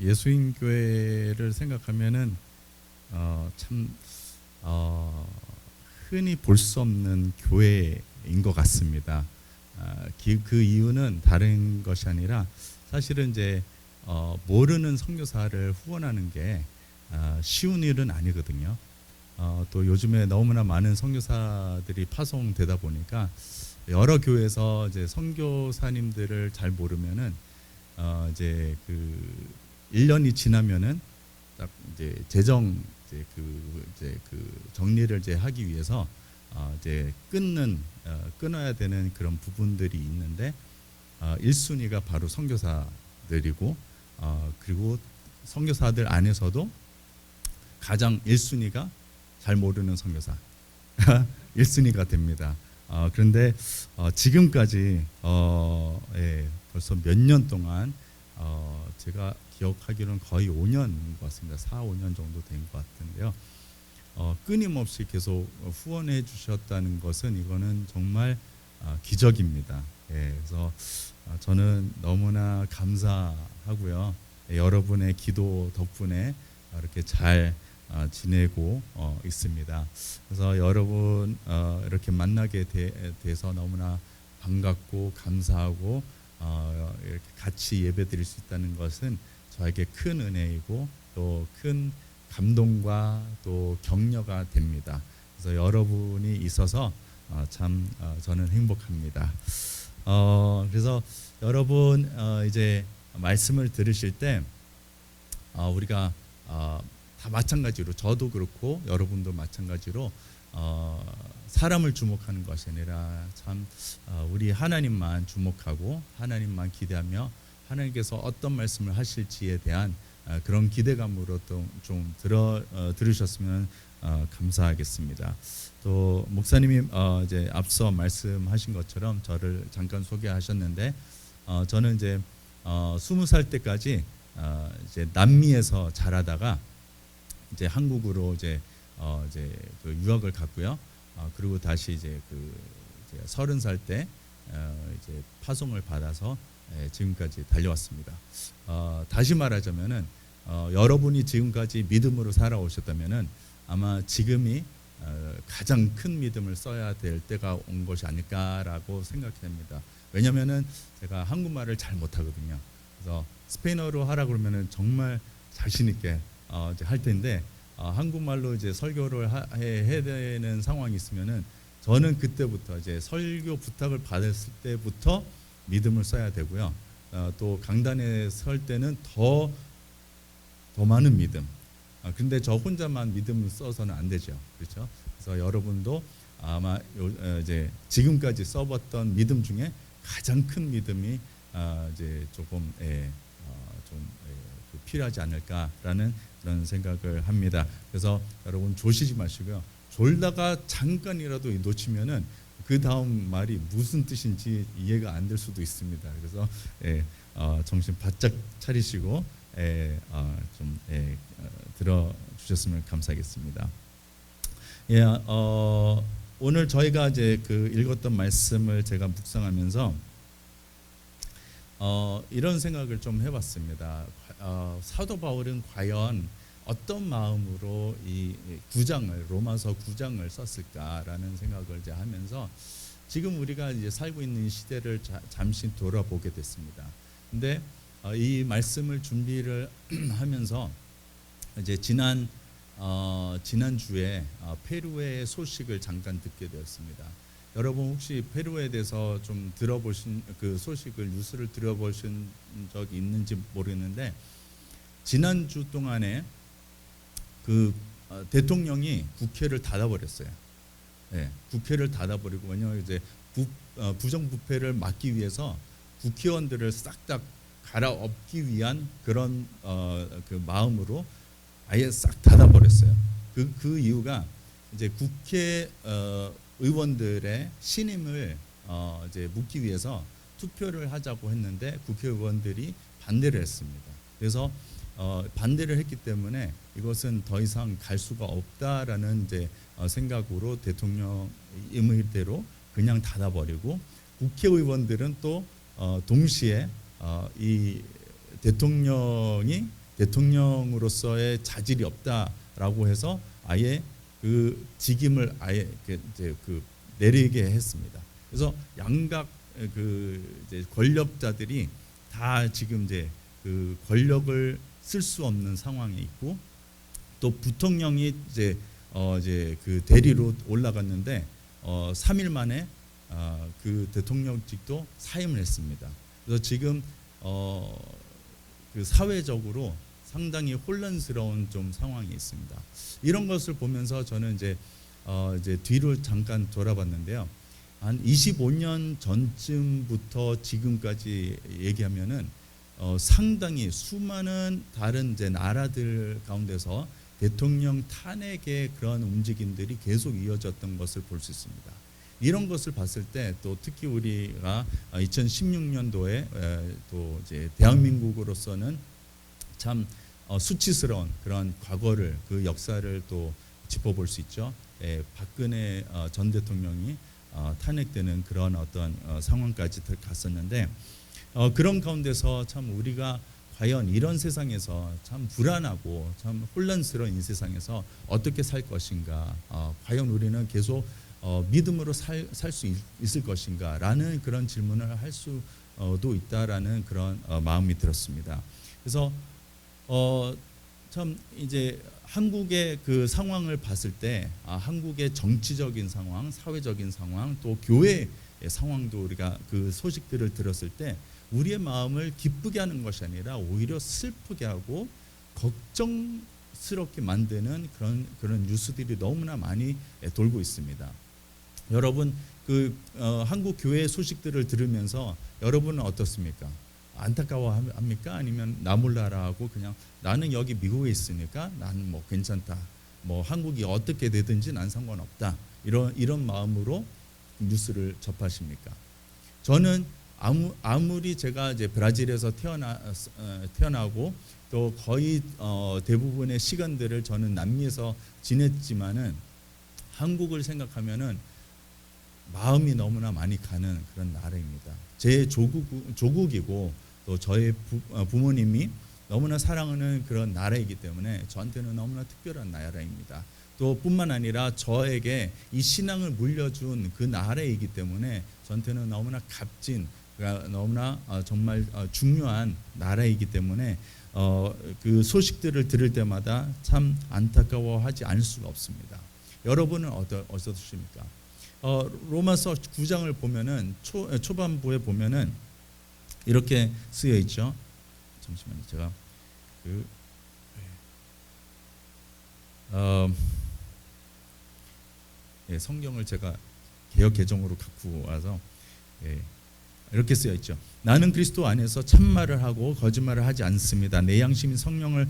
예수인 교회를 생각하면은 참 흔히 볼 수 없는 교회인 것 같습니다. 그 이유는 다른 것이 아니라 사실은 이제 모르는 선교사를 후원하는 게 쉬운 일은 아니거든요. 또 요즘에 너무나 많은 선교사들이 파송되다 보니까 여러 교회에서 이제 선교사님들을 잘 모르면은 이제 그 1년이 지나면은 딱 이제 재정 이제 그 정리를 이제 하기 위해서 이제 끊어야 되는 그런 부분들이 있는데 1순위가 바로 선교사들이고 그리고 선교사들 안에서도 가장 1순위가 잘 모르는 선교사 1순위가 됩니다. 그런데 지금까지 벌써 몇 년 동안 제가 기억하기로는 거의 5년인 것 같습니다. 4, 5년 정도 된 것 같은데요. 끊임없이 계속 후원해 주셨다는 것은 이거는 정말 기적입니다. 그래서 저는 너무나 감사하고요. 여러분의 기도 덕분에 이렇게 잘 지내고 있습니다. 그래서 여러분 이렇게 만나게 돼서 너무나 반갑고 감사하고 이렇게 같이 예배드릴 수 있다는 것은 저에게 큰 은혜이고 또 큰 감동과 또 격려가 됩니다. 그래서 여러분이 있어서 참 저는 행복합니다. 그래서 여러분 이제 말씀을 들으실 때 우리가 다 마찬가지로 저도 그렇고 여러분도 마찬가지로 사람을 주목하는 것이 아니라 참 우리 하나님만 주목하고 하나님만 기대하며 하나님께서 어떤 말씀을 하실지에 대한 그런 기대감으로 또 좀 들으셨으면 감사하겠습니다. 또 목사님이 이제 앞서 말씀하신 것처럼 저를 잠깐 소개하셨는데 저는 이제 20살 때까지 이제 남미에서 자라다가 이제 한국으로 이제 그 유학을 갔고요. 그리고 다시 이제 이제 30살 때 이제 파송을 받아서 지금까지 달려왔습니다. 다시 말하자면은 여러분이 지금까지 믿음으로 살아오셨다면은 아마 지금이 가장 큰 믿음을 써야 될 때가 온 것이 아닐까라고 생각됩니다. 왜냐면은 제가 한국말을 잘 못하거든요. 그래서 스페인어로 하라 그러면은 정말 자신 있게 이제 할 텐데 한국말로 이제 설교를 해야 되는 상황이 있으면은 저는 그때부터 이제 설교 부탁을 받았을 때부터 믿음을 써야 되고요. 또 강단에 설 때는 더 많은 믿음. 근데 저 혼자만 믿음을 써서는 안 되죠. 그렇죠? 그래서 여러분도 아마 이제 지금까지 써봤던 믿음 중에 가장 큰 믿음이 이제 조금 필요하지 않을까라는 그런 생각을 합니다. 그래서 여러분 조시지 마시고요. 졸다가 잠깐이라도 놓치면은 그 다음 말이 무슨 뜻인지 이해가 안 될 수도 있습니다. 그래서 정신 바짝 차리시고 좀 들어주셨으면 감사하겠습니다. 오늘 저희가 이제 그 읽었던 말씀을 제가 묵상하면서 이런 생각을 좀 해봤습니다. 사도 바울은 과연 어떤 마음으로 이 9장을 로마서 9장을 썼을까라는 생각을 이제 하면서 지금 우리가 이제 살고 있는 시대를 잠시 돌아보게 됐습니다. 근데 이 말씀을 준비를 하면서 이제 지난주에 페루의 소식을 잠깐 듣게 되었습니다. 여러분 혹시 페루에 대해서 좀 들어보신 그 소식을 뉴스를 들어보신 적이 있는지 모르겠는데 지난주 동안에 그 대통령이 국회를 닫아버렸어요. 국회를 닫아버리고 왜냐하면 이제 부정부패를 막기 위해서 국회의원들을 싹 다 갈아엎기 위한 그런 그 마음으로 아예 싹 닫아버렸어요. 그 이유가 이제 국회 의원들의 신임을 이제 묻기 위해서 투표를 하자고 했는데 국회의원들이 반대를 했습니다. 그래서 반대를 했기 때문에 이것은 더 이상 갈 수가 없다라는 이제 생각으로 대통령 임의대로 그냥 닫아버리고 국회의원들은 또 동시에 이 대통령이 대통령으로서의 자질이 없다라고 해서 아예 그 직임을 아예 이제 그 내리게 했습니다. 그래서 양각 그 이제 권력자들이 다 지금 이제 그 권력을 쓸 수 없는 상황에 있고, 또 부통령이 이제 그 대리로 올라갔는데 3일 만에 그 대통령직도 사임을 했습니다. 그래서 지금 그 사회적으로 상당히 혼란스러운 좀 상황이 있습니다. 이런 것을 보면서 저는 이제 뒤로 잠깐 돌아봤는데요. 한 25년 전쯤부터 지금까지 얘기하면은 상당히 수많은 다른 이제 나라들 가운데서 대통령 탄핵의 그런 움직임들이 계속 이어졌던 것을 볼 수 있습니다. 이런 것을 봤을 때 또 특히 우리가 2016년도에 또 이제 대한민국으로서는 참 수치스러운 그런 과거를, 그 역사를 또 짚어볼 수 있죠. 박근혜 전 대통령이 탄핵되는 그런 어떤 상황까지 갔었는데, 그런 가운데서 참 우리가 과연 이런 세상에서 참 불안하고 참 혼란스러운 이 세상에서 어떻게 살 것인가, 과연 우리는 계속 믿음으로 살 수 있을 것인가 라는 그런 질문을 할 수도 있다라는 그런 마음이 들었습니다. 그래서 참 이제 한국의 그 상황을 봤을 때 한국의 정치적인 상황, 사회적인 상황, 또 교회의 상황도 우리가 그 소식들을 들었을 때 우리의 마음을 기쁘게 하는 것이 아니라 오히려 슬프게 하고 걱정스럽게 만드는 그런 뉴스들이 너무나 많이 돌고 있습니다. 여러분 그 한국 교회 소식들을 들으면서 여러분은 어떻습니까? 안타까워합니까? 아니면 나 몰라라 하고 그냥 나는 여기 미국에 있으니까 나는 뭐 괜찮다, 뭐 한국이 어떻게 되든지 난 상관없다, 이런 마음으로 뉴스를 접하십니까? 저는 아무리 제가 이제 브라질에서 태어나고 또 거의 대부분의 시간들을 저는 남미에서 지냈지만은 한국을 생각하면은 마음이 너무나 많이 가는 그런 나라입니다. 제 조국이고 또 저의 부모님이 너무나 사랑하는 그런 나라이기 때문에 저한테는 너무나 특별한 나라입니다. 또 뿐만 아니라 저에게 이 신앙을 물려준 그 나라이기 때문에 저한테는 너무나 값진, 너무나 정말 중요한 나라이기 때문에 그 소식들을 들을 때마다 참 안타까워하지 않을 수가 없습니다. 여러분은 어떠십니까? 로마서 9장을 보면은 초반부에 보면은 이렇게 쓰여 있죠. 잠시만요, 제가 성경을 제가 개역 개정으로 갖고 와서 이렇게 쓰여 있죠. 나는 그리스도 안에서 참말을 하고 거짓말을 하지 않습니다. 내 양심이 성령을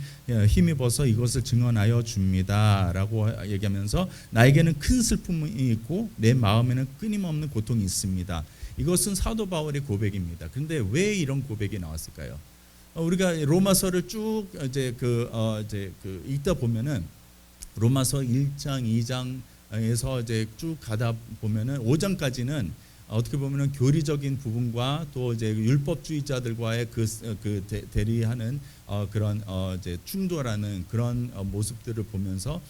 힘입어서 이것을 증언하여 줍니다 라고 얘기하면서 나에게는 큰 슬픔이 있고 내 마음에는 끊임없는 고통이 있습니다. 이것은 사도 바울의 고백입니다. 그런데 왜 이런 고백이 나왔을까요? 우리가 로마서를 쭉 이제 읽다 보면은 로마서 1장, 2장에서 이제 쭉 가다 보면은 5장까지는 어떻게 보면은 교리적인 부분과 또 이제 율법주의자들과의 그 대리하는 그런 이제 충돌하는 그런 모습들을 보면서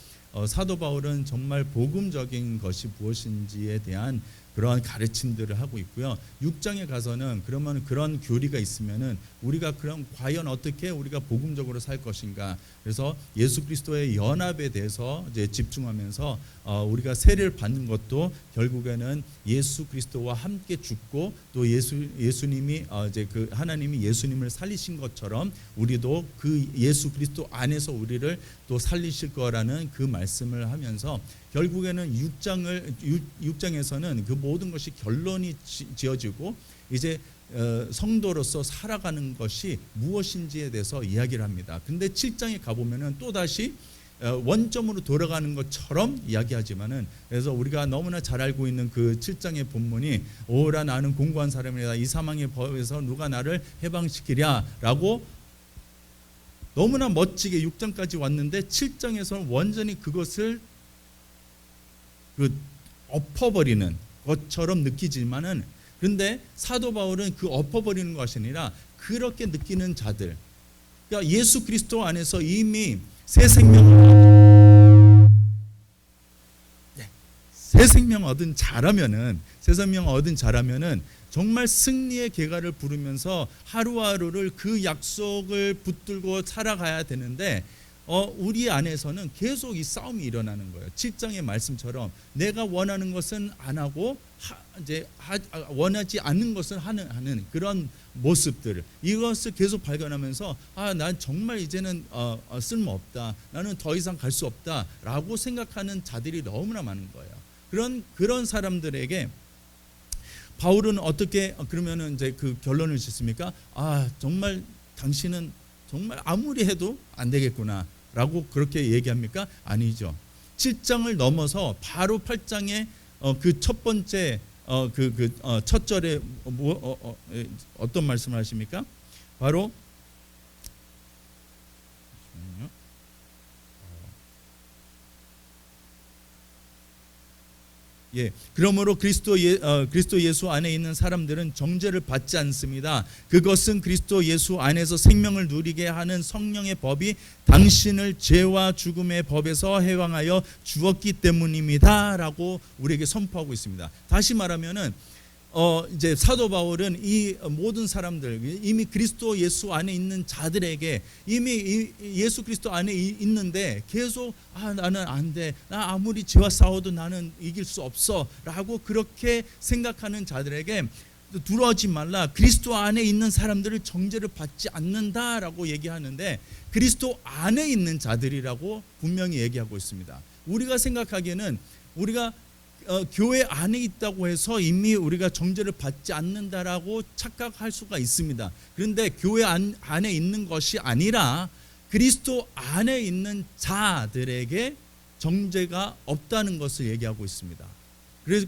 사도 바울은 정말 복음적인 것이 무엇인지에 대한 그러한 가르침들을 하고 있고요. 6장에 가서는 그러면 그런 교리가 있으면은 우리가 그럼 과연 어떻게 우리가 복음적으로 살 것인가. 그래서 예수 그리스도의 연합에 대해서 이제 집중하면서 우리가 세례를 받는 것도 결국에는 예수 그리스도와 함께 죽고 또 예수님이 이제 그 하나님이 예수님을 살리신 것처럼 우리도 그 예수 그리스도 안에서 우리를 또 살리실 거라는 그 말씀을 하면서 결국에는 6장에서는 그 모든 것이 결론이 지어지고 이제 성도로서 살아가는 것이 무엇인지에 대해서 이야기를 합니다. 근데 7장에 가보면은 또다시 원점으로 돌아가는 것처럼 이야기하지만은, 그래서 우리가 너무나 잘 알고 있는 그 7장의 본문이 오라 나는 공고한 사람이다, 이 사망의 법에서 누가 나를 해방시키랴라고 너무나 멋지게 6장까지 왔는데 7장에서는 완전히 그것을 엎어버리는 것처럼 느끼지만은, 그런데 사도 바울은 그 엎어버리는 것이 아니라 그렇게 느끼는 자들, 그러니까 예수 그리스도 안에서 이미 새 생명을 새 생명 얻은 자라면은 정말 승리의 계가를 부르면서 하루하루를 그 약속을 붙들고 살아가야 되는데 우리 안에서는 계속 이 싸움이 일어나는 거예요. 7장의 말씀처럼 내가 원하는 것은 안 하고 원하지 않는 것을 하는 그런 모습들, 이것을 계속 발견하면서 난 정말 이제는 쓸모없다, 나는 더 이상 갈 수 없다라고 생각하는 자들이 너무나 많은 거예요. 그런 사람들에게 바울은 어떻게 그러면은 이제 그 결론을 짓습니까? 정말 당신은 정말 아무리 해도 안 되겠구나라고 그렇게 얘기합니까? 아니죠. 7장을 넘어서 바로 8장에 그 첫 번째 첫 절에 어떤 말씀을 하십니까? 바로 그러므로 그리스도 예수 안에 있는 사람들은 정죄를 받지 않습니다. 그것은 그리스도 예수 안에서 생명을 누리게 하는 성령의 법이 당신을 죄와 죽음의 법에서 해방하여 주었기 때문입니다라고 우리에게 선포하고 있습니다. 다시 말하면은 이제 사도 바울은 이 모든 사람들, 이미 그리스도 예수 안에 있는 자들에게 이미 예수 그리스도 안에 있는데 계속 나는 안 돼, 나 아무리 죄와 싸워도 나는 이길 수 없어 라고 그렇게 생각하는 자들에게 두려워하지 말라, 그리스도 안에 있는 사람들을 정죄를 받지 않는다라고 얘기하는데 그리스도 안에 있는 자들이라고 분명히 얘기하고 있습니다. 우리가 생각하기에는 우리가 교회 안에 있다고 해서 이미 우리가 정죄를 받지 않는다라고 착각할 수가 있습니다. 그런데 교회 안에 있는 것이 아니라 그리스도 안에 있는 자들에게 정죄가 없다는 것을 얘기하고 있습니다.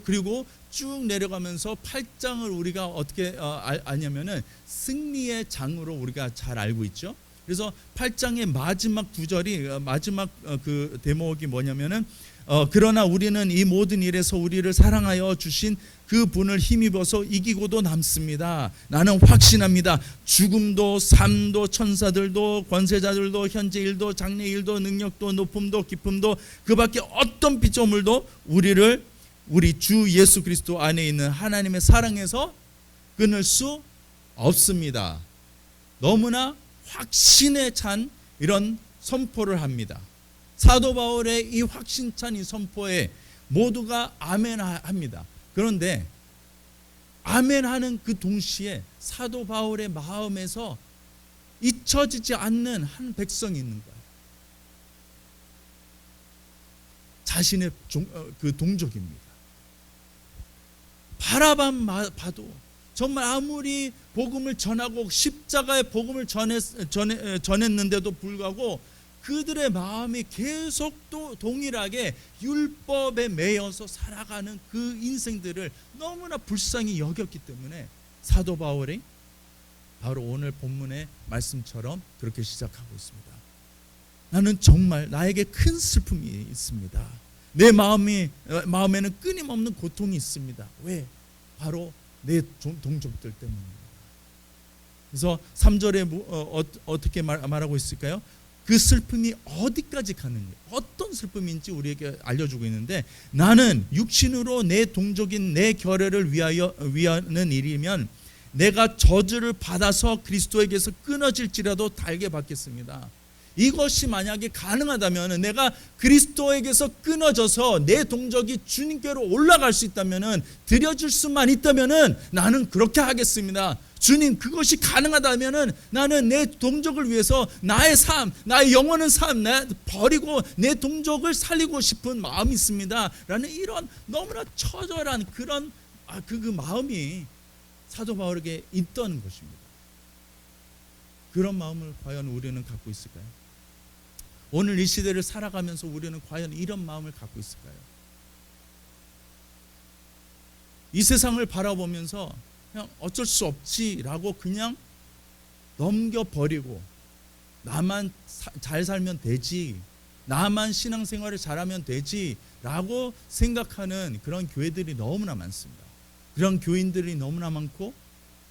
그리고 쭉 내려가면서 8장을 우리가 어떻게 아냐면은 승리의 장으로 우리가 잘 알고 있죠. 그래서 8장의 마지막 구절이 마지막 그 대목이 뭐냐면은 그러나 우리는 이 모든 일에서 우리를 사랑하여 주신 그 분을 힘입어서 이기고도 남습니다. 나는 확신합니다. 죽음도 삶도 천사들도 권세자들도 현재 일도 장래 일도 능력도 높음도 깊음도 그 밖에 어떤 피조물도 우리 주 예수 그리스도 안에 있는 하나님의 사랑에서 끊을 수 없습니다. 너무나 확신에 찬 이런 선포를 합니다. 사도 바울의 이 확신찬 이 선포에 모두가 아멘합니다. 그런데 아멘하는 그 동시에 사도 바울의 마음에서 잊혀지지 않는 한 백성이 있는 거예요. 자신의 그 동족입니다. 바라만 봐도 정말 아무리 복음을 전하고 십자가의 복음을 전했는데도 불구하고 그들의 마음이 계속 또 동일하게 율법에 매여서 살아가는 그 인생들을 너무나 불쌍히 여겼기 때문에 사도 바울이 바로 오늘 본문의 말씀처럼 그렇게 시작하고 있습니다. 나는 정말 나에게 큰 슬픔이 있습니다. 내 마음에는 끊임없는 고통이 있습니다. 왜? 바로 내 동족들 때문입니다. 그래서 3절에 어떻게 말하고 있을까요? 그 슬픔이 어디까지 가는지, 어떤 슬픔인지 우리에게 알려주고 있는데, 나는 육신으로 내 동족인 내 결례를 위하는 일이면 내가 저주를 받아서 그리스도에게서 끊어질지라도 달게 받겠습니다. 이것이 만약에 가능하다면, 내가 그리스도에게서 끊어져서 내 동족이 주님께로 올라갈 수 있다면, 드려줄 수만 있다면 나는 그렇게 하겠습니다. 주님, 그것이 가능하다면 나는 내 동족을 위해서 나의 삶, 나의 영원한 삶 버리고 내 동족을 살리고 싶은 마음이 있습니다 라는 이런 너무나 처절한 그런 그 마음이 사도 바울에게 있던 것입니다. 그런 마음을 과연 우리는 갖고 있을까요? 오늘 이 시대를 살아가면서 우리는 과연 이런 마음을 갖고 있을까요? 이 세상을 바라보면서 그냥 어쩔 수 없지라고 그냥 넘겨버리고, 나만 잘 살면 되지, 나만 신앙생활을 잘하면 되지라고 생각하는 그런 교회들이 너무나 많습니다. 그런 교인들이 너무나 많고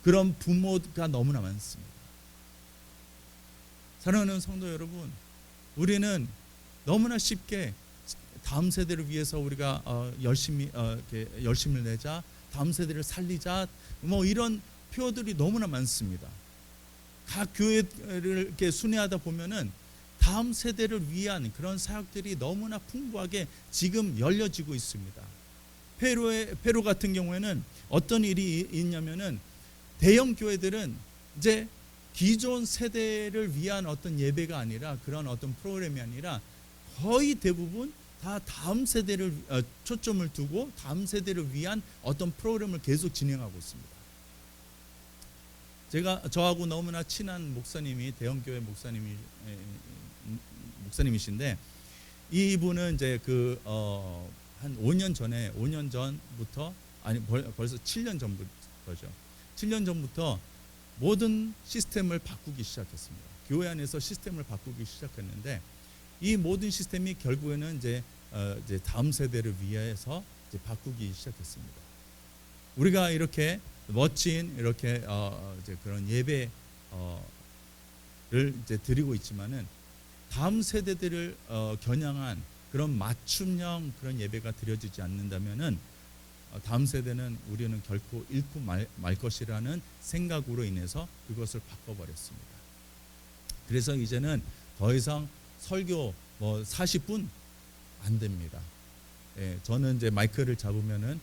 그런 부모가 너무나 많습니다. 사랑하는 성도 여러분, 우리는 너무나 쉽게 다음 세대를 위해서 우리가 열심히 이렇게 열심을 내자, 다음 세대를 살리자, 뭐 이런 표어들이 너무나 많습니다. 각 교회를 이렇게 순회하다 보면은 다음 세대를 위한 그런 사역들이 너무나 풍부하게 지금 열려지고 있습니다. 페루 같은 경우에는 어떤 일이 있냐면은 대형 교회들은 이제 기존 세대를 위한 어떤 예배가 아니라 그런 어떤 프로그램이 아니라 거의 대부분 다 다음 세대를 초점을 두고 다음 세대를 위한 어떤 프로그램을 계속 진행하고 있습니다. 저하고 너무나 친한 목사님이 대형교회 목사님이신데, 이분은 이제 한 5년 전부터, 아니 벌써 7년 전부터죠. 7년 전부터 모든 시스템을 바꾸기 시작했습니다. 교회 안에서 시스템을 바꾸기 시작했는데, 이 모든 시스템이 결국에는 이제 다음 세대를 위해서 이제 바꾸기 시작했습니다. 우리가 이렇게 멋진 이렇게 이제 그런 예배를 이제 드리고 있지만은 다음 세대들을 겨냥한 그런 맞춤형 그런 예배가 드려지지 않는다면은 다음 세대는 우리는 결코 잃고 말 것이라는 생각으로 인해서 그것을 바꿔버렸습니다. 그래서 이제는 더 이상 설교 뭐 40분 안 됩니다. 예, 저는 이제 마이크를 잡으면은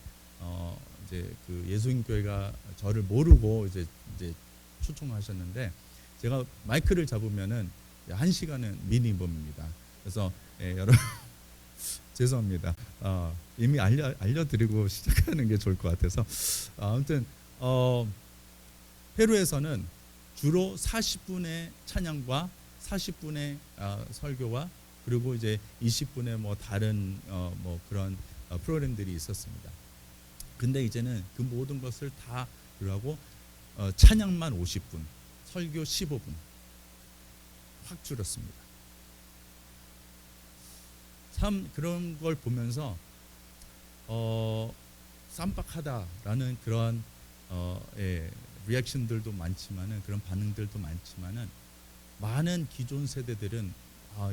이제 그 예수님 교회가 저를 모르고 이제 초청하셨는데, 제가 마이크를 잡으면은 1시간은 미니멈입니다. 그래서 여러분 죄송합니다. 이미 알려드리고 시작하는 게 좋을 것 같아서, 아무튼 페루에서는 주로 40분의 찬양과 40분의 설교와 그리고 이제 20분의 뭐 다른 뭐 그런 프로그램들이 있었습니다. 근데 이제는 그 모든 것을 다 그러고 찬양만 50분, 설교 15분 확 줄였습니다. 참 그런 걸 보면서 쌈박하다라는 그런 리액션들도 많지만은, 그런 반응들도 많지만은, 많은 기존 세대들은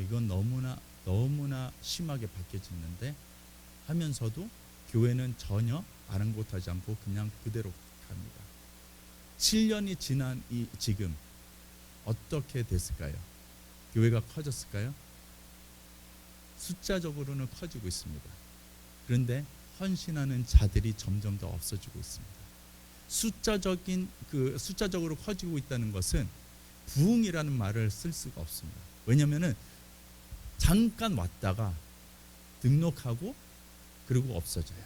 이건 너무나 심하게 바뀌어지는데 하면서도 교회는 전혀 아랑곳하지 않고 그냥 그대로 갑니다. 7년이 지난 지금 어떻게 됐을까요? 교회가 커졌을까요? 숫자적으로는 커지고 있습니다. 그런데 헌신하는 자들이 점점 더 없어지고 있습니다. 숫자적으로 커지고 있다는 것은 부흥이라는 말을 쓸 수가 없습니다. 왜냐하면은 잠깐 왔다가 등록하고 그리고 없어져요.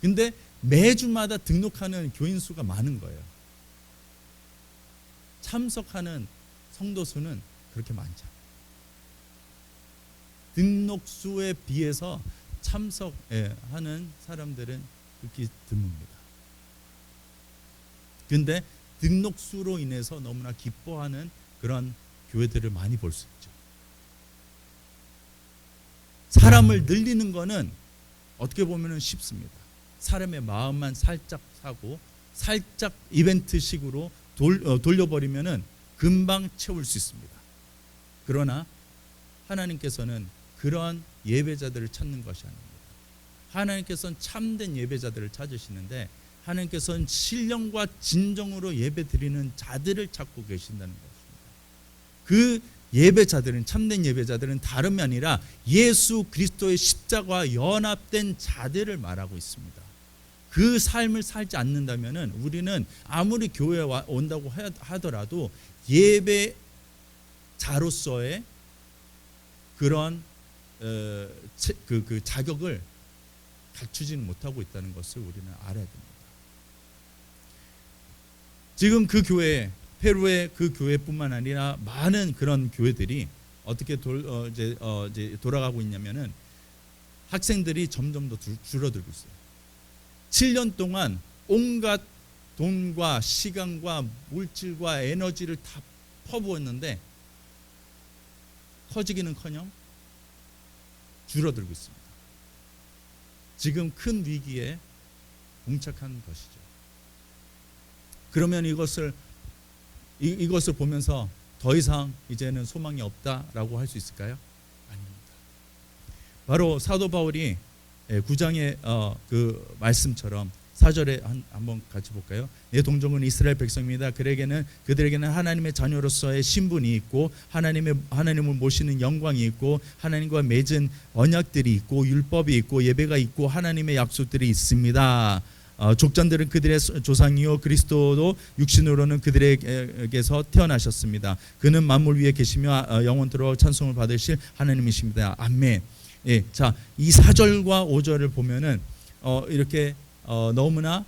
근데 매주마다 등록하는 교인 수가 많은 거예요. 참석하는 성도 수는 그렇게 많지 않아요. 등록 수에 비해서 참석하는 사람들은 그렇게 드뭅니다. 근데 등록 수로 인해서 너무나 기뻐하는 그런 교회들을 많이 볼 수 있죠. 사람을 늘리는 거는 어떻게 보면 쉽습니다. 사람의 마음만 살짝 사고 살짝 이벤트식으로 돌려버리면은 금방 채울 수 있습니다. 그러나 하나님께서는 그러한 예배자들을 찾는 것이 아닙니다. 하나님께서는 참된 예배자들을 찾으시는데, 하나님께서는 신령과 진정으로 예배드리는 자들을 찾고 계신다는 것입니다. 그 예배자들은, 참된 예배자들은 다름이 아니라 예수 그리스도의 십자가와 연합된 자들을 말하고 있습니다. 그 삶을 살지 않는다면은 우리는 아무리 교회에 온다고 하더라도 예배자로서의 그런 그 자격을 갖추지는 못하고 있다는 것을 우리는 알아야 됩니다. 지금 그 교회, 페루의 그 교회뿐만 아니라 많은 그런 교회들이 어떻게 이제 돌아가고 있냐면은 학생들이 점점 더 줄어들고 있어요. 7년 동안 온갖 돈과 시간과 물질과 에너지를 다 퍼부었는데 커지기는커녕 줄어들고 있습니다. 지금 큰 위기에 봉착한 것이죠. 그러면 이것을 이것을 보면서 더 이상 이제는 소망이 없다라고 할 수 있을까요? 아닙니다. 바로 사도 바울이 9장의 그 말씀처럼 4절에 한번 같이 볼까요? 내 동족은 이스라엘 백성입니다. 그들에게는 하나님의 자녀로서의 신분이 있고 하나님을 모시는 영광이 있고 하나님과 맺은 언약들이 있고 율법이 있고 예배가 있고 하나님의 약속들이 있습니다. 족장들은 그들의 조상이요 그리스도도 육신으로는 그들에게서 태어나셨습니다. 그는 만물 위에 계시며 영원토록 찬송을 받으실 하나님이십니다. 아멘. 예, 자, 이 4절과 5절을 보면은 이렇게 너무나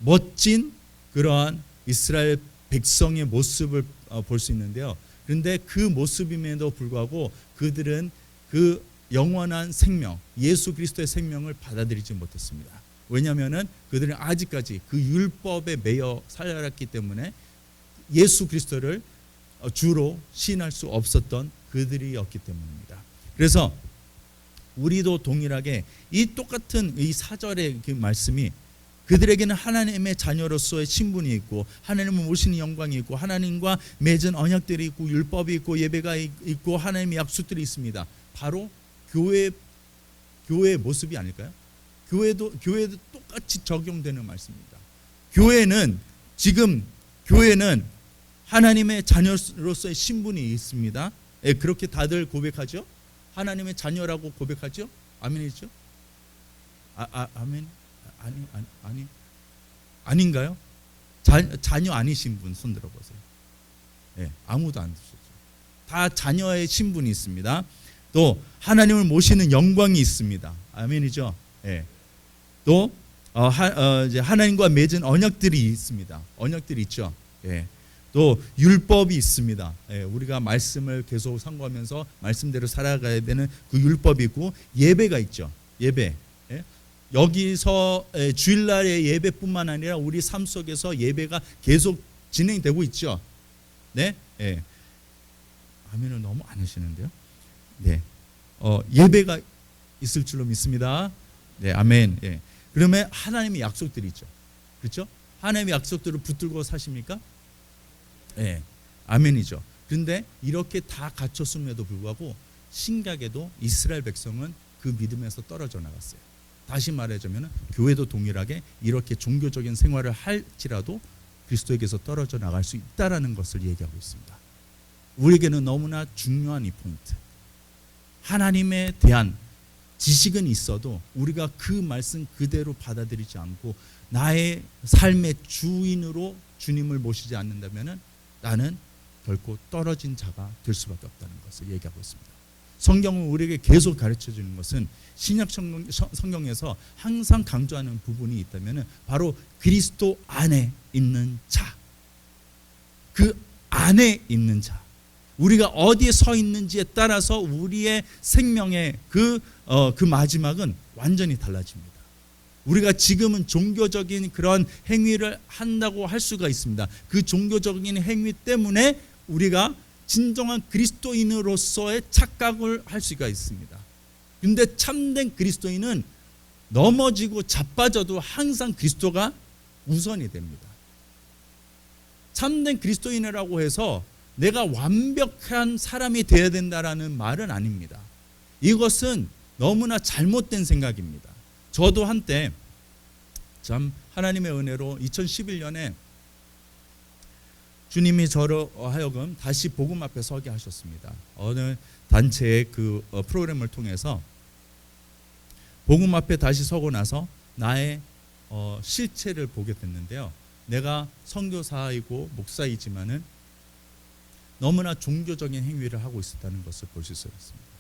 멋진 그러한 이스라엘 백성의 모습을 볼 수 있는데요. 그런데 그 모습임에도 불구하고 그들은 그 영원한 생명, 예수 그리스도의 생명을 받아들이지 못했습니다. 왜냐하면은 그들은 아직까지 그 율법에 매여 살아왔기 때문에 예수 그리스도를 주로 시인할 수 없었던 그들이었기 때문입니다. 그래서 우리도 동일하게 이 똑같은 이 4절의 그 말씀이 그들에게는 하나님의 자녀로서의 신분이 있고 하나님을 모시는 영광이 있고 하나님과 맺은 언약들이 있고 율법이 있고 예배가 있고 하나님의 약속들이 있습니다. 바로 교회의 모습이 아닐까요? 교회도 똑같이 적용되는 말씀입니다. 교회는 하나님의 자녀로서의 신분이 있습니다. 예, 그렇게 다들 고백하죠. 하나님의 자녀라고 고백하죠. 아멘이죠? 아멘. 아닌가요? 자녀 아니신 분 손 들어보세요. 예, 아무도 안 드시죠. 다 자녀의 신분이 있습니다. 또 하나님을 모시는 영광이 있습니다. 아멘이죠. 예. 또 이제 하나님과 맺은 언약들이 있습니다. 언약들이 있죠. 예. 또 율법이 있습니다. 예, 우리가 말씀을 계속 상고하면서 말씀대로 살아가야 되는 그 율법이 있고 예배가 있죠. 예배. 예. 여기서 주일날의 예배뿐만 아니라 우리 삶 속에서 예배가 계속 진행되고 있죠. 네, 예. 아멘을 너무 안 하시는데요. 네, 예배가 있을 줄로 믿습니다. 네, 아멘. 예. 그러면 하나님의 약속들이 있죠. 그렇죠? 하나님의 약속들을 붙들고 사십니까? 예, 아멘이죠. 그런데 이렇게 다 갖췄음에도 불구하고 심각에도 이스라엘 백성은 그 믿음에서 떨어져 나갔어요. 다시 말하자면 교회도 동일하게 이렇게 종교적인 생활을 할지라도 그리스도에게서 떨어져 나갈 수 있다라는 것을 얘기하고 있습니다. 우리에게는 너무나 중요한 이 포인트. 하나님에 대한 지식은 있어도 우리가 그 말씀 그대로 받아들이지 않고 나의 삶의 주인으로 주님을 모시지 않는다면 나는 결코 떨어진 자가 될 수밖에 없다는 것을 얘기하고 있습니다. 성경은 우리에게 계속 가르쳐 주는 것은 신약 성경에서 항상 강조하는 부분이 있다면 바로 그리스도 안에 있는 자, 그 안에 있는 자, 우리가 어디에 서 있는지에 따라서 우리의 생명의 그 마지막은 완전히 달라집니다. 우리가 지금은 종교적인 그런 행위를 한다고 할 수가 있습니다. 그 종교적인 행위 때문에 우리가 진정한 그리스도인으로서의 착각을 할 수가 있습니다. 그런데 참된 그리스도인은 넘어지고 자빠져도 항상 그리스도가 우선이 됩니다. 참된 그리스도인이라고 해서 내가 완벽한 사람이 되어야 된다라는 말은 아닙니다. 이것은 너무나 잘못된 생각입니다. 저도 한때 참 하나님의 은혜로 2011년에 주님이 저로 하여금 다시 복음 앞에 서게 하셨습니다. 어느 단체의 그 프로그램을 통해서 복음 앞에 다시 서고 나서 나의 실체를 보게 됐는데요. 내가 선교사이고 목사이지만은 너무나 종교적인 행위를 하고 있었다는 것을 볼 수 있었습니다.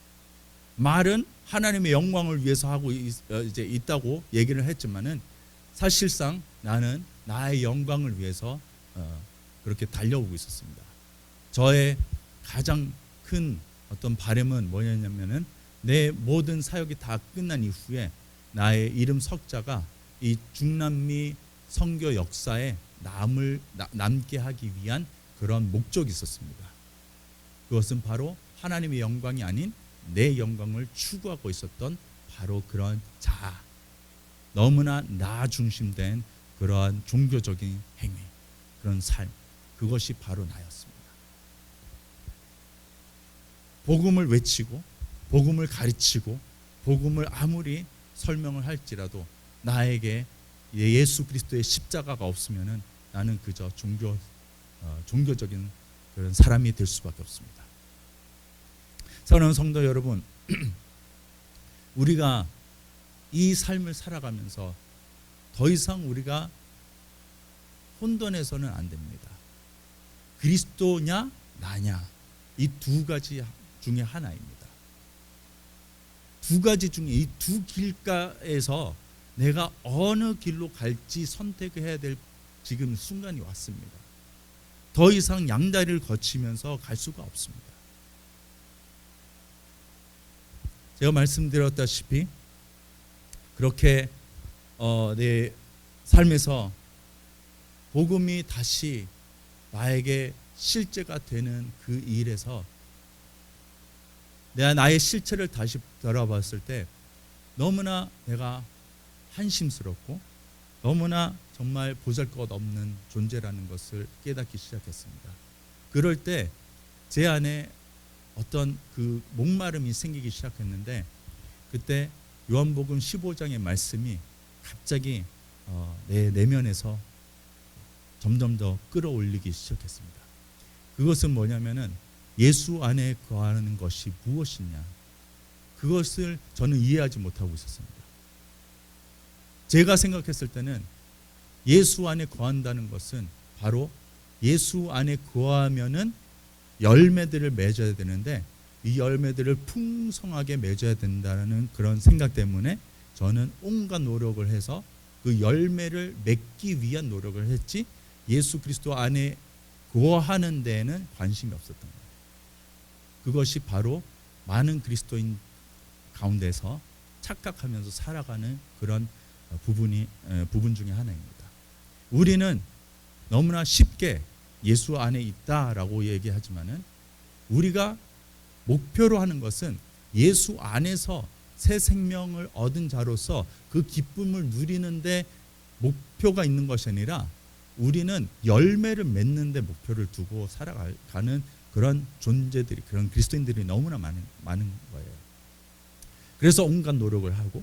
말은 하나님의 영광을 위해서 하고 이제 있다고 얘기를 했지만은 사실상 나는 나의 영광을 위해서 그렇게 달려오고 있었습니다. 저의 가장 큰 어떤 바람은 뭐냐면은 내 모든 사역이 다 끝난 이후에 나의 이름 석자가 이 중남미 선교 역사에 남게 하기 위한 그런 목적이 있었습니다. 그것은 바로 하나님의 영광이 아닌 내 영광을 추구하고 있었던 바로 그런 자, 너무나 나 중심된 그러한 종교적인 행위, 그런 삶, 그것이 바로 나였습니다. 복음을 외치고 복음을 가르치고 복음을 아무리 설명을 할지라도 나에게 예수 그리스도의 십자가가 없으면은 나는 그저 종교적인 그런 사람이 될 수밖에 없습니다. 사랑하는 성도 여러분, 우리가 이 삶을 살아가면서 더 이상 우리가 혼돈해서는 안 됩니다. 그리스도냐 나냐, 이 두 가지 중에 하나입니다. 두 가지 중에 이 두 길가에서 내가 어느 길로 갈지 선택해야 될 지금 순간이 왔습니다. 더 이상 양다리를 거치면서 갈 수가 없습니다. 제가 말씀드렸다시피 그렇게 내 삶에서 복음이 다시 나에게 실제가 되는 그 일에서 내가 나의 실체를 다시 돌아봤을 때 너무나 내가 한심스럽고 너무나 정말 보잘것없는 존재라는 것을 깨닫기 시작했습니다. 그럴 때 제 안에 어떤 그 목마름이 생기기 시작했는데 그때 요한복음 15장의 말씀이 갑자기 내 내면에서 점점 더 끌어올리기 시작했습니다. 그것은 뭐냐면은 예수 안에 거하는 것이 무엇이냐, 그것을 저는 이해하지 못하고 있었습니다. 제가 생각했을 때는 예수 안에 거한다는 것은 바로 예수 안에 거하면은 열매들을 맺어야 되는데 이 열매들을 풍성하게 맺어야 된다는 그런 생각 때문에 저는 온갖 노력을 해서 그 열매를 맺기 위한 노력을 했지 예수 그리스도 안에 거하는 데에는 관심이 없었던 거예요. 그것이 바로 많은 그리스도인 가운데서 착각하면서 살아가는 그런 부분 중에 하나입니다. 우리는 너무나 쉽게 예수 안에 있다라고 얘기하지만은 우리가 목표로 하는 것은 예수 안에서 새 생명을 얻은 자로서 그 기쁨을 누리는데 목표가 있는 것이 아니라 우리는 열매를 맺는 데 목표를 두고 살아가는 그런 존재들이, 그런 그리스도인들이 너무나 많은 거예요. 그래서 온갖 노력을 하고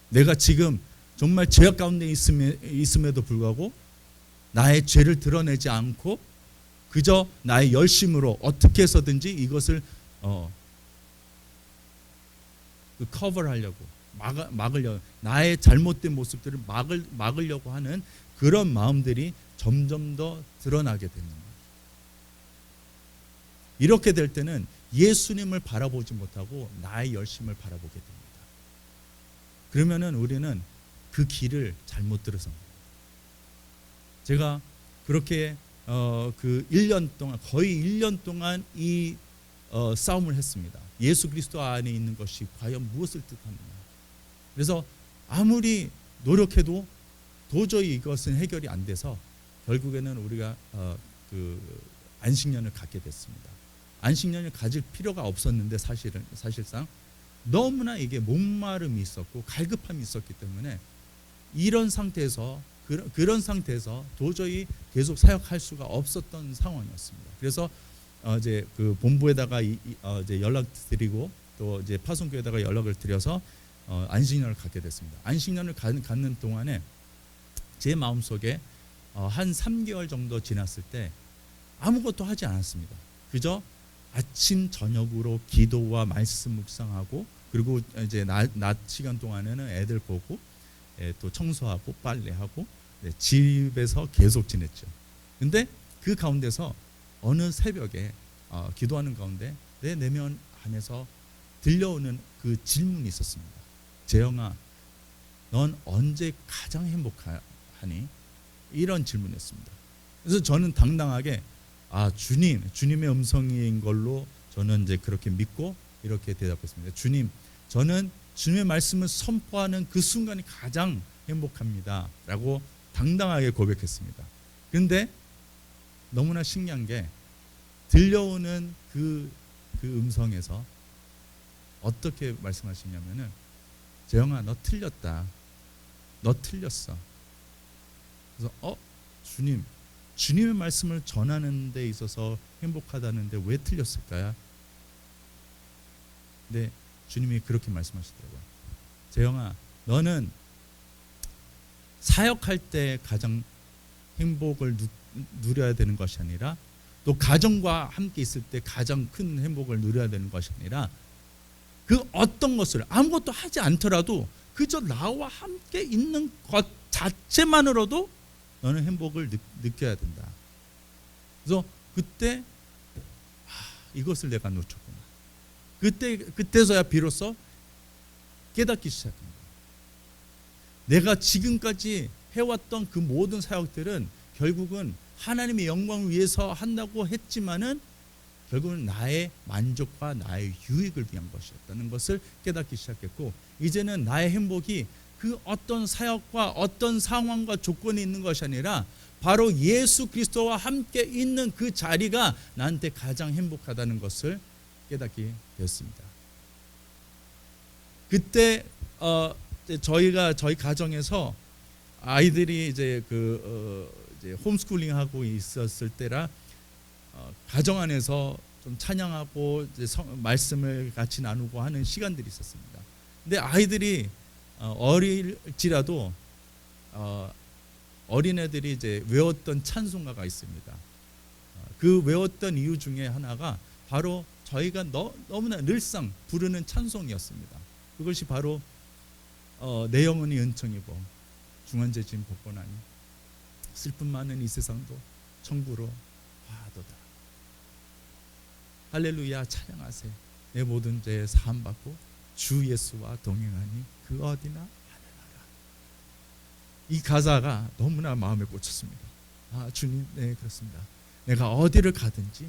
내가 지금 정말 죄악 가운데 있음에도 불구하고 나의 죄를 드러내지 않고 그저 나의 열심으로 어떻게 해서든지 이것을 커버하려고 막으려고, 나의 잘못된 모습들을 막으려고 하는 그런 마음들이 점점 더 드러나게 되는 거예요. 이렇게 될 때는 예수님을 바라보지 못하고 나의 열심을 바라보게 됩니다. 그러면은 우리는 그 길을 잘못 들어서 제가 그렇게 그 1년 동안, 거의 1년 동안 이 싸움을 했습니다. 예수 그리스도 안에 있는 것이 과연 무엇을 뜻하느냐. 그래서 아무리 노력해도 도저히 이것은 해결이 안 돼서 결국에는 우리가 그 안식년을 갖게 됐습니다. 안식년을 가질 필요가 없었는데 사실상 너무나 이게 목마름이 있었고 갈급함이 있었기 때문에 이런 상태에서 그런 상태에서 도저히 계속 사역할 수가 없었던 상황이었습니다. 그래서 이제 그 본부에다가 이제 연락드리고 또 이제 파송교회에다가 연락을 드려서 안식년을 갖게 됐습니다. 안식년을 갖는 동안에 제 마음속에 한 3개월 정도 지났을 때 아무것도 하지 않았습니다. 그저 아침 저녁으로 기도와 말씀 묵상하고 그리고 이제 낮 시간 동안에는 애들 보고 또 청소하고 빨래하고 집에서 계속 지냈죠. 근데 그 가운데서 어느 새벽에 기도하는 가운데 내 내면 안에서 들려오는 그 질문이 있었습니다. 재영아, 넌 언제 가장 행복하니? 이런 질문이었습니다. 그래서 저는 당당하게 주님의 음성인 걸로 저는 이제 그렇게 믿고 이렇게 대답했습니다. 주님, 저는 주님의 말씀을 선포하는 그 순간이 가장 행복합니다. 라고 당당하게 고백했습니다. 그런데 너무나 신기한 게 들려오는 그 음성에서 어떻게 말씀하시냐면은 재영아, 너 틀렸다. 너 틀렸어. 그래서 주님, 주님의 말씀을 전하는 데 있어서 행복하다는데 왜 틀렸을까요? 근데 주님이 그렇게 말씀하시더라고요. 재영아, 너는 사역할 때 가장 행복을 누려야 되는 것이 아니라, 또 가정과 함께 있을 때 가장 큰 행복을 누려야 되는 것이 아니라, 그 어떤 것을 아무것도 하지 않더라도 그저 나와 함께 있는 것 자체만으로도 너는 행복을 느껴야 된다. 그래서 그때 이것을 내가 놓쳤구나. 그때서야 비로소 깨닫기 시작합니다. 내가 지금까지 해왔던 그 모든 사역들은 결국은 하나님의 영광을 위해서 한다고 했지만은 결국은 나의 만족과 나의 유익을 위한 것이었다는 것을 깨닫기 시작했고, 이제는 나의 행복이 그 어떤 사역과 어떤 상황과 조건이 있는 것이 아니라 바로 예수 그리스도와 함께 있는 그 자리가 나한테 가장 행복하다는 것을 깨닫게 되었습니다. 그때 저희 가정에서 아이들이 이제 이제 홈스쿨링 하고 있었을 때라 가정 안에서 좀 찬양하고 이제 말씀을 같이 나누고 하는 시간들이 있었습니다. 근데 아이들이 어릴지라도 어린애들이 이제 외웠던 찬송가가 있습니다. 그 외웠던 이유 중에 하나가 바로 저희가 너무나 늘상 부르는 찬송이었습니다. 그것이 바로 내 영혼이 은총이고 중환제진 복권하니 슬픔 많은 이 세상도 천국으로 가도다. 할렐루야 찬양하세. 내 모든 죄 사함 받고 주 예수와 동행하니 그 어디나 하늘나라. 이 가사가 너무나 마음에 꽂혔습니다. 주님, 네 그렇습니다. 내가 어디를 가든지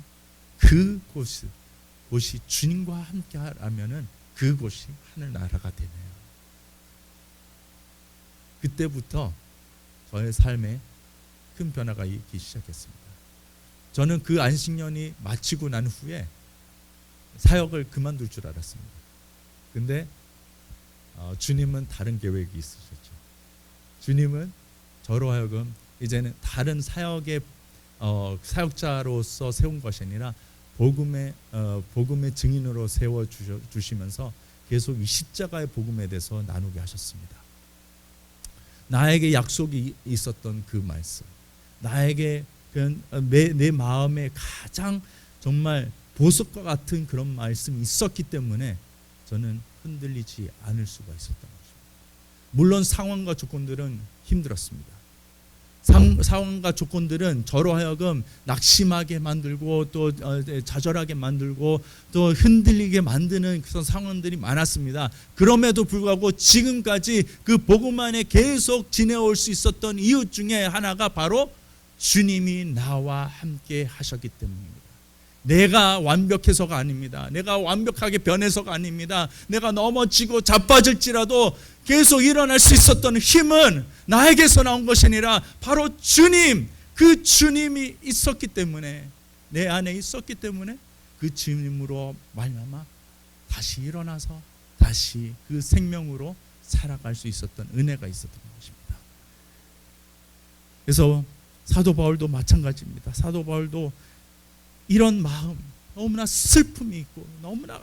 그곳이 주님과 함께 하라면은 그곳이 하늘나라가 되네요. 그때부터 저의 삶에 큰 변화가 있기 시작했습니다. 저는 그 안식년이 마치고 난 후에 사역을 그만둘 줄 알았습니다. 근데 주님은 다른 계획이 있으셨죠. 주님은 저로 하여금 이제는 다른 사역의 사역자로서 세운 것이 아니라 복음의 증인으로 세워 주시면서 계속 이 십자가의 복음에 대해서 나누게 하셨습니다. 나에게 약속이 있었던 그 말씀, 나에게 내 마음에 가장 정말 보석과 같은 그런 말씀이 있었기 때문에 저는 흔들리지 않을 수가 있었던 것입니다. 물론 상황과 조건들은 힘들었습니다. 상황과 조건들은 저로 하여금 낙심하게 만들고 또 좌절하게 만들고 또 흔들리게 만드는 그런 상황들이 많았습니다. 그럼에도 불구하고 지금까지 그 복음 안에 계속 지내올 수 있었던 이유 중에 하나가 바로 주님이 나와 함께 하셨기 때문입니다. 내가 완벽해서가 아닙니다. 내가 완벽하게 변해서가 아닙니다. 내가 넘어지고 자빠질지라도 계속 일어날 수 있었던 힘은 나에게서 나온 것이 아니라 바로 주님, 그 주님이 있었기 때문에, 내 안에 있었기 때문에 그 주님으로 말미암아 다시 일어나서 다시 그 생명으로 살아갈 수 있었던 은혜가 있었던 것입니다. 그래서 사도 바울도 마찬가지입니다. 사도 바울도 이런 마음, 너무나 슬픔이 있고 너무나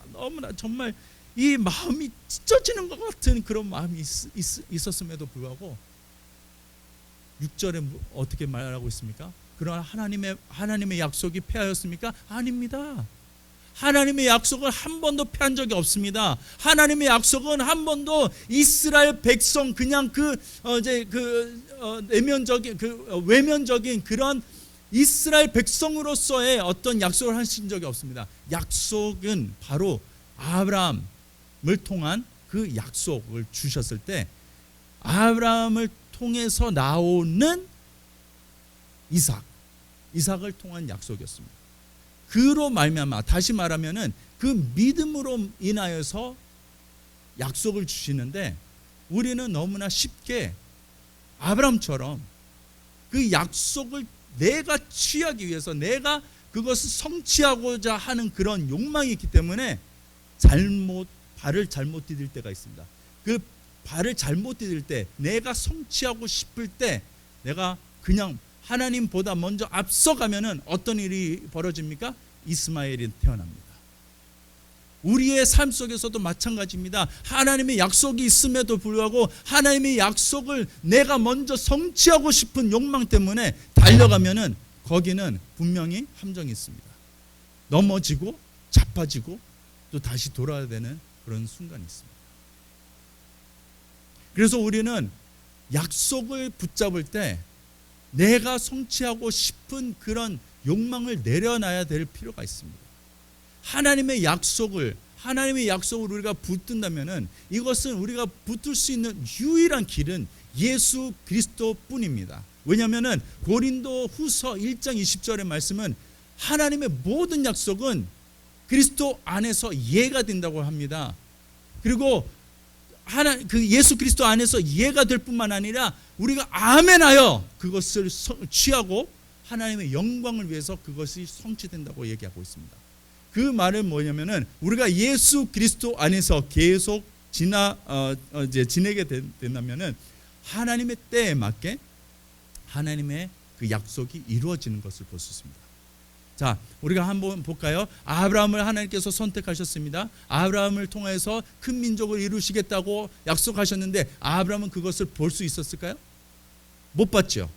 정말 이 마음이 찢어지는 것 같은 그런 마음이 있었음에도 불구하고 6절에 어떻게 말하고 있습니까? 그러나 하나님의 약속이 패하였습니까? 아닙니다. 하나님의 약속을 한 번도 패한 적이 없습니다. 하나님의 약속은 한 번도 이스라엘 백성 그냥 외면적인 그런 이스라엘 백성으로서의 어떤 약속을 하신 적이 없습니다. 약속은 바로 아브라함을 통한 그 약속을 주셨을 때 아브라함을 통해서 나오는 이삭을 통한 약속이었습니다. 그로 말미암아, 다시 말하면은 그 믿음으로 인하여서 약속을 주시는데 우리는 너무나 쉽게 아브라함처럼 그 약속을 내가 취하기 위해서 내가 그것을 성취하고자 하는 그런 욕망이 있기 때문에 발을 잘못 디딜 때가 있습니다. 그 발을 잘못 디딜 때, 내가 성취하고 싶을 때 내가 그냥 하나님보다 먼저 앞서가면은 어떤 일이 벌어집니까? 이스마엘이 태어납니다. 우리의 삶 속에서도 마찬가지입니다. 하나님의 약속이 있음에도 불구하고 하나님의 약속을 내가 먼저 성취하고 싶은 욕망 때문에 달려가면은 거기는 분명히 함정이 있습니다. 넘어지고 자빠지고 또 다시 돌아야 되는 그런 순간이 있습니다. 그래서 우리는 약속을 붙잡을 때 내가 성취하고 싶은 그런 욕망을 내려놔야 될 필요가 있습니다. 하나님의 약속을 우리가 붙든다면은 이것은 우리가 붙들 수 있는 유일한 길은 예수 그리스도뿐입니다. 왜냐하면은 고린도 후서 1장 20절의 말씀은 하나님의 모든 약속은 그리스도 안에서 이해가 된다고 합니다. 그리고 그 예수 그리스도 안에서 이해가 될 뿐만 아니라 우리가 아멘하여 그것을 취하고 하나님의 영광을 위해서 그것이 성취된다고 얘기하고 있습니다. 그 말은 뭐냐면은 우리가 예수 그리스도 안에서 계속 지내게 된다면은 하나님의 때에 맞게 하나님의 그 약속이 이루어지는 것을 볼 수 있습니다. 자, 우리가 한번 볼까요? 아브라함을 하나님께서 선택하셨습니다. 아브라함을 통해서 큰 민족을 이루시겠다고 약속하셨는데 아브라함은 그것을 볼 수 있었을까요? 못 봤죠.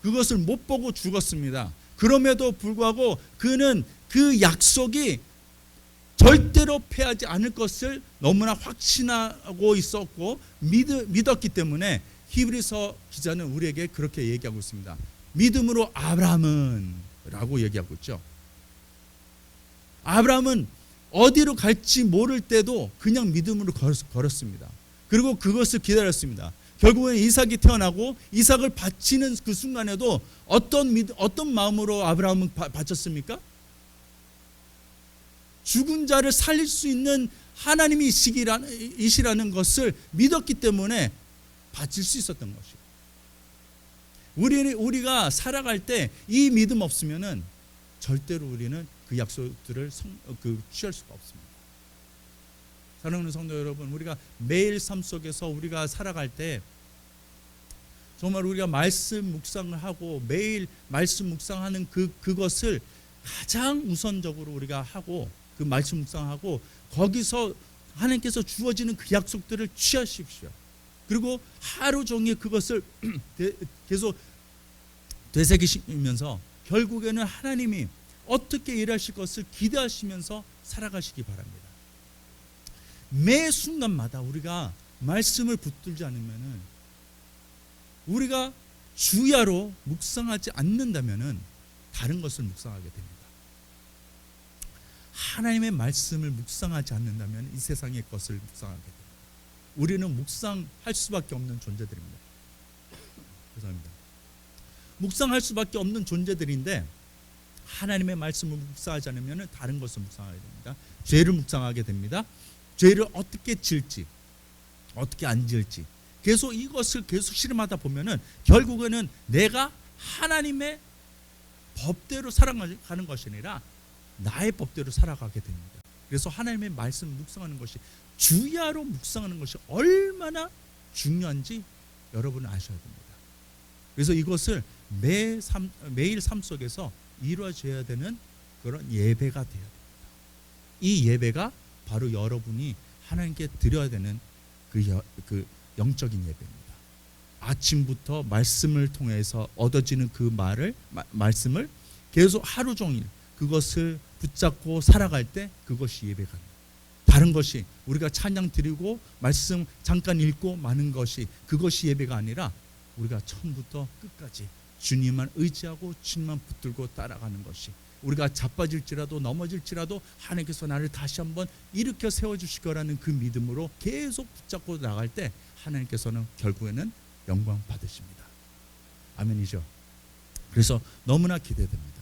그것을 못 보고 죽었습니다. 그럼에도 불구하고 그는 그 약속이 절대로 패하지 않을 것을 너무나 확신하고 있었고 믿었기 때문에 히브리서 기자는 우리에게 그렇게 얘기하고 있습니다. 믿음으로 아브라함은 라고 얘기하고 있죠. 아브라함은 어디로 갈지 모를 때도 그냥 믿음으로 걸었습니다. 그리고 그것을 기다렸습니다. 결국엔 이삭이 태어나고 이삭을 바치는 그 순간에도 어떤 마음으로 아브라함은 바쳤습니까? 죽은 자를 살릴 수 있는 하나님이 이시라는 것을 믿었기 때문에 바칠 수 있었던 것이에요. 우리가 살아갈 때 이 믿음 없으면은 절대로 우리는 그 약속들을 취할 수가 없습니다. 사랑하는 성도 여러분, 우리가 매일 삶 속에서 우리가 살아갈 때 정말 우리가 말씀 묵상을 하고 매일 말씀 묵상하는 그것을 가장 우선적으로 우리가 하고 그 말씀 묵상하고 거기서 하나님께서 주어지는 그 약속들을 취하십시오. 그리고 하루 종일 그것을 계속 되새기시면서 결국에는 하나님이 어떻게 일하실 것을 기대하시면서 살아가시기 바랍니다. 매 순간마다 우리가 말씀을 붙들지 않으면은 우리가 주야로 묵상하지 않는다면은 다른 것을 묵상하게 됩니다. 하나님의 말씀을 묵상하지 않는다면 이 세상의 것을 묵상하게 됩니다. 우리는 묵상할 수밖에 없는 존재들입니다. 죄송합니다. 묵상할 수밖에 없는 존재들인데 하나님의 말씀을 묵상하지 않으면 다른 것을 묵상하게 됩니다. 죄를 묵상하게 됩니다. 죄를 어떻게 지을지, 어떻게 안 지을지 계속 이것을 계속 실험하다 보면은 결국에는 내가 하나님의 법대로 살아가는 것이 아니라 나의 법대로 살아가게 됩니다. 그래서 하나님의 말씀 묵상하는 것이 주야로 묵상하는 것이 얼마나 중요한지 여러분은 아셔야 됩니다. 그래서 이것을 매일 삶 속에서 이루어져야 되는 그런 예배가 되어야 됩니다. 이 예배가 바로 여러분이 하나님께 드려야 되는 그 영적인 예배입니다. 아침부터 말씀을 통해서 얻어지는 그 말씀을 계속 하루 종일 그것을 붙잡고 살아갈 때 그것이 예배가 됩니다. 다른 것이 우리가 찬양 드리고 말씀 잠깐 읽고 마는 것이 그것이 예배가 아니라 우리가 처음부터 끝까지 주님만 의지하고 주님만 붙들고 따라가는 것이 우리가 자빠질지라도 넘어질지라도 하나님께서 나를 다시 한번 일으켜 세워주실 거라는 그 믿음으로 계속 붙잡고 나갈 때 하나님께서는 결국에는 영광 받으십니다. 아멘이죠. 그래서 너무나 기대됩니다.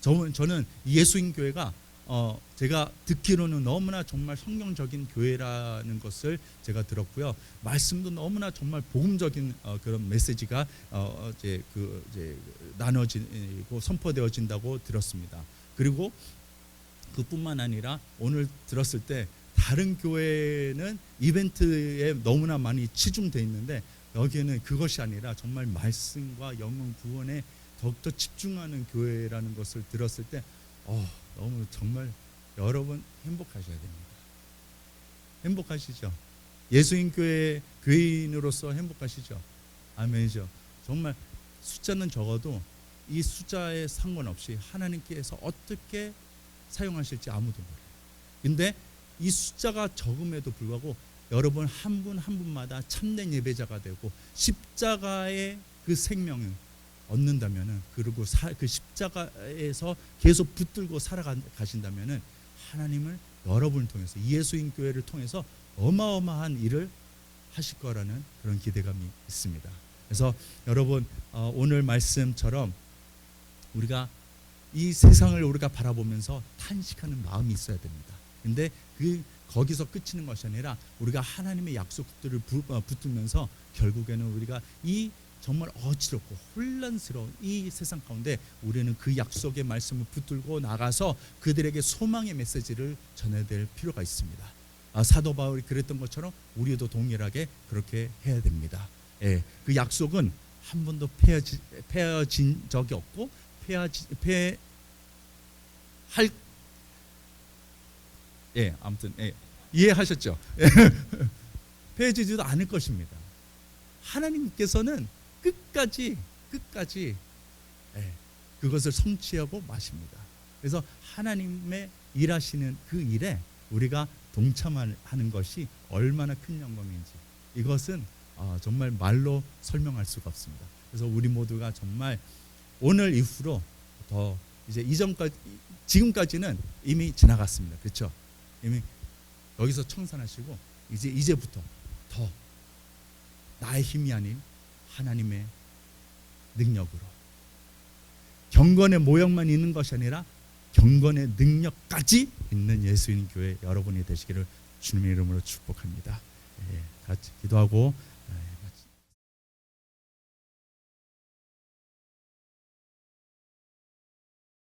저는 예수인 교회가 제가 듣기로는 너무나 정말 성경적인 교회라는 것을 제가 들었고요. 말씀도 너무나 정말 복음적인 그런 메시지가 이제 나눠지고 선포되어진다고 들었습니다. 그리고 그뿐만 아니라 오늘 들었을 때 다른 교회는 이벤트에 너무나 많이 치중되어 있는데 여기에는 그것이 아니라 정말 말씀과 영혼 구원에 더욱더 집중하는 교회라는 것을 들었을 때 너무 정말 여러분 행복하셔야 됩니다. 행복하시죠? 예수님 교회 교인으로서 행복하시죠? 아멘이죠. 정말 숫자는 적어도 이 숫자에 상관없이 하나님께서 어떻게 사용하실지 아무도 몰라요. 근데 이 숫자가 적음에도 불구하고 여러분 한 분 한 분마다 참된 예배자가 되고 십자가의 그 생명을 얻는다면은, 그리고 그 십자가에서 계속 붙들고 살아가신다면은 하나님을 여러분을 통해서, 예수인 교회를 통해서 어마어마한 일을 하실 거라는 그런 기대감이 있습니다. 그래서 여러분 오늘 말씀처럼 우리가 이 세상을 우리가 바라보면서 탄식하는 마음이 있어야 됩니다. 근데 거기서 끝이는 것이 아니라 우리가 하나님의 약속들을 붙들면서 결국에는 우리가 이 정말 어지럽고 혼란스러운 이 세상 가운데 우리는 그 약속의 말씀을 붙들고 나가서 그들에게 소망의 메시지를 전해야 될 필요가 있습니다. 사도 바울이 그랬던 것처럼 우리도 동일하게 그렇게 해야 됩니다. 그 약속은 한 번도 폐허진 적이 없고 아무튼 이해하셨죠? 폐해지지도 않을 것입니다. 하나님께서는 끝까지 그것을 성취하고 마십니다. 그래서 하나님의 일하시는 그 일에 우리가 동참하는 것이 얼마나 큰 영광인지, 이것은 정말 말로 설명할 수가 없습니다. 그래서 우리 모두가 정말 오늘 이후로 더 이제 지금까지는 이미 지나갔습니다. 그렇죠? 이미 여기서 청산하시고 이제부터 더 나의 힘이 아닌 하나님의 능력으로, 경건의 모형만 있는 것이 아니라 경건의 능력까지 있는 예수인 교회 여러분이 되시기를 주님의 이름으로 축복합니다. 같이 기도하고